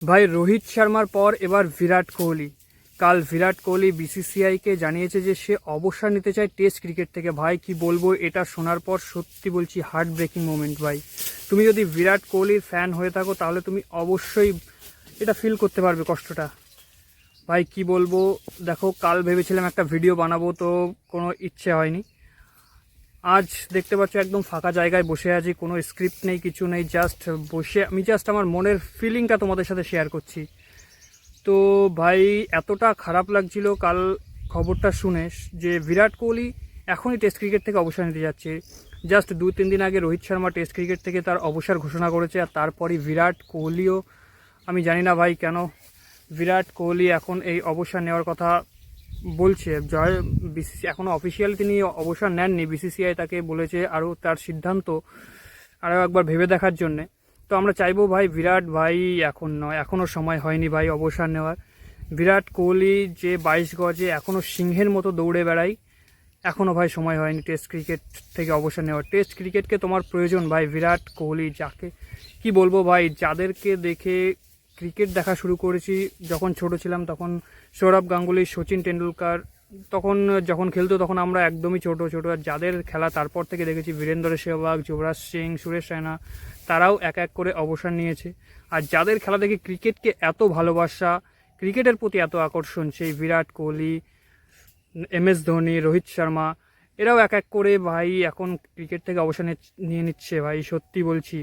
ভাই রোহিত শর্মার পর এবার বিরাট কোহলি। কাল বিরাট কোহলি বিসিসিআইকে জানিয়েছে যে সে অবসর নিতে চায় টেস্ট ক্রিকেট থেকে। ভাই কি বলবো, এটা শোনার পর সত্যি বলছি হার্ট ব্রেকিং মোমেন্ট। ভাই তুমি যদি বিরাট কোহলির ফ্যান হয়ে থাকো তাহলে তুমি অবশ্যই এটা ফিল করতে পারবে কষ্টটা। ভাই কি বলবো, দেখো কাল ভেবেছিলাম একটা ভিডিও বানাবো, তো কোনো ইচ্ছে হয়নি। আজ দেখতে পাচ্ছ একদম ফাঁকা জায়গায় বসে আছি, কোনো স্ক্রিপ্ট নেই, কিছু নেই, জাস্ট বসে আমি জাস্ট আমার মনের ফিলিংটা তোমাদের সাথে শেয়ার করছি। তো ভাই এতটা খারাপ লাগছিল কাল খবরটা শুনে যে বিরাট কোহলি এখনই টেস্ট ক্রিকেট থেকে অবসর নিতে যাচ্ছে। জাস্ট 2-3 দিন আগে রোহিত শর্মা টেস্ট ক্রিকেট থেকে তার অবসর ঘোষণা করেছে, আর তারপরই বিরাট কোহলিও। আমি জানি না ভাই কেন বিরাট কোহলি এখন এই অবসর নেওয়ার কথা বলছে। জয় বিসিসি এখনও অফিসিয়ালি তিনি অবসর নেননি, বিসিসিআই তাকে বলেছে আরও তার সিদ্ধান্ত আরও একবার ভেবে দেখার জন্যে। তো আমরা চাইবো ভাই বিরাট ভাই এখন নয়, এখনও সময় হয়নি ভাই অবসর নেওয়ার। বিরাট কোহলি যে 22 গজে এখনও সিংহের মতো দৌড়ে বেড়াই, এখনও ভাই সময় হয়নি টেস্ট ক্রিকেট থেকে অবসর নেওয়ার। টেস্ট ক্রিকেটকে তোমার প্রয়োজন ভাই বিরাট কোহলি। যাকে কি বলবো ভাই, যাদেরকে দেখে ক্রিকেট দেখা শুরু করেছি যখন ছোট ছিলাম, তখন সৌরভ গাঙ্গুলি, সচিন টেন্ডুলকার, তখন যখন খেলতো তখন আমরা একদমই ছোট ছোট। আর যাদের খেলা তারপর থেকে দেখেছি বীরেন্দ্র সেহবাগ, যুবরাজ সিং, সুরেশ রায়না, তারাও এক এক করে অবসর নিয়েছে। আর যাদের খেলা দেখে ক্রিকেটকে এত ভালোবাসা, ক্রিকেটের প্রতি এত আকর্ষণ, সেই বিরাট কোহলি, MS ধোনি, রোহিত শর্মা, এরাও এক এক করে ভাই এখন ক্রিকেট থেকে অবসর নিয়ে নিচ্ছে। ভাই সত্যি বলছি,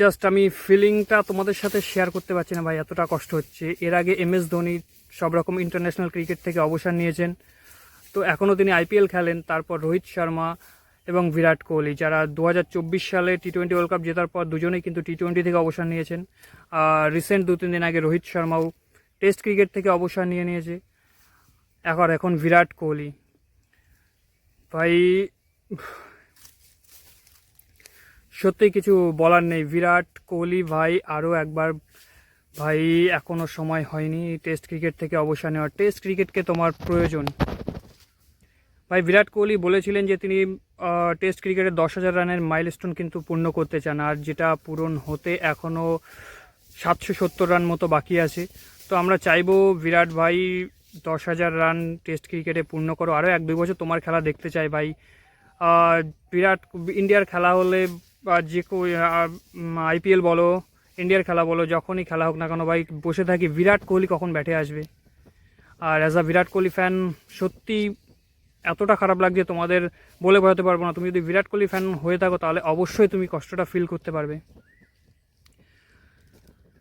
জাস্ট আমি ফিলিংটা তোমাদের সাথে শেয়ার করতে পারছি না ভাই, এতটা কষ্ট হচ্ছে। এর আগে MS ধোনি সব রকম ইন্টারন্যাশনাল ক্রিকেট থেকে অবসর নিয়েছেন, তো এখনও তিনি IPL খেলেন। তারপর রোহিত শর্মা এবং বিরাট কোহলি, যারা 2024 সালে T20 ওয়ার্ল্ড কাপ জেতার পর দুজনেই কিন্তু T20 থেকে অবসর নিয়েছেন। আর রিসেন্ট 2-3 দিন আগে রোহিত শর্মাও টেস্ট ক্রিকেট থেকে অবসর নিয়েছে। এখন বিরাট কোহলি। ভাই সত্যি কিছু বলার নেই। বিরাট কোহলি ভাই আরও একবার ভাই, এখনও সময় হয়নি টেস্ট ক্রিকেট থেকে অবসর নেওয়ার। টেস্ট ক্রিকেটকে তোমার প্রয়োজন ভাই। বিরাট কোহলি বলেছিলেন যে তিনি টেস্ট ক্রিকেটে 10,000 রানের মাইলস্টোন কিন্তু পূর্ণ করতে চান, আর যেটা পূরণ হতে এখনও 770 রান মতো বাকি আছে। তো আমরা চাইবো বিরাট ভাই 10,000 রান টেস্ট ক্রিকেটে পূর্ণ করো, আরও 1-2 বছর তোমার খেলা দেখতে চাই ভাই। বিরাট ইন্ডিয়ার খেলা হলে বা যে IPL বলো, ইন্ডিয়ার খেলা বলো, যখনই খেলা হোক না কেন ভাই বসে থাকি বিরাট কোহলি কখন ব্যাটে আসবে। আর as a Virat Kohli fan সত্যি এতটা খারাপ লাগছে তোমাদের বলে বোঝাতে পারবো না। তুমি যদি বিরাট কোহলি ফ্যান হয়ে থাকো তাহলে অবশ্যই তুমি কষ্টটা ফিল করতে পারবে।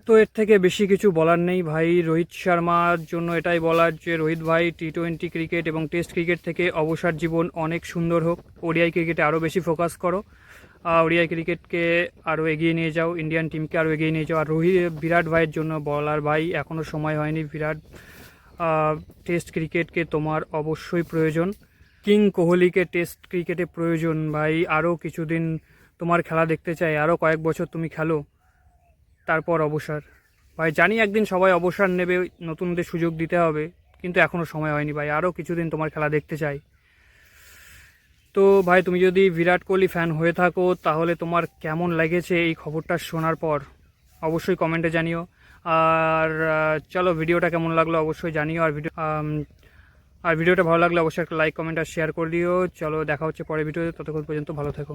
তো এর থেকে বেশি কিছু বলার নেই ভাই। রোহিত শর্মার জন্য এটাই বলার যে রোহিত ভাই T20 ক্রিকেট এবং টেস্ট ক্রিকেট থেকে অবসর জীবন অনেক সুন্দর হোক। ODI ক্রিকেটে আরও বেশি ফোকাস করো, ODI ক্রিকেটকে আরও এগিয়ে নিয়ে যাও, ইন্ডিয়ান টিমকে আরও এগিয়ে নিয়ে যাও। আর বিরাট ভাইয়ের জন্য বলার ভাই, এখনও সময় হয়নি। বিরাট টেস্ট ক্রিকেটকে তোমার অবশ্যই প্রয়োজন। কিং কোহলিকে টেস্ট ক্রিকেটে প্রয়োজন ভাই। আরও কিছুদিন তোমার খেলা দেখতে চাই, আরও কয়েক বছর তুমি খেলো, তারপর অবসর। ভাই জানি একদিন সবাই অবসর নেবে, নতুনদের সুযোগ দিতে হবে, কিন্তু এখনও সময় হয়নি ভাই, আরও কিছুদিন তোমার খেলা দেখতে চাই। তো ভাই তুমি যদি বিরাট কোহলি ফ্যান হয়ে থাকো তাহলে তোমার কেমন লেগেছে এই খবরটা শোনার পর অবশ্যই কমেন্টে জানিও। আর চলো, ভিডিওটা কেমন লাগলো অবশ্যই জানিও। আর ভিডিওটা ভালো লাগলে অবশ্যই একটা লাইক, কমেন্ট আর শেয়ার করে দিও। চলো দেখা হচ্ছে পরের ভিডিওতে, ততক্ষণ পর্যন্ত ভালো থেকো।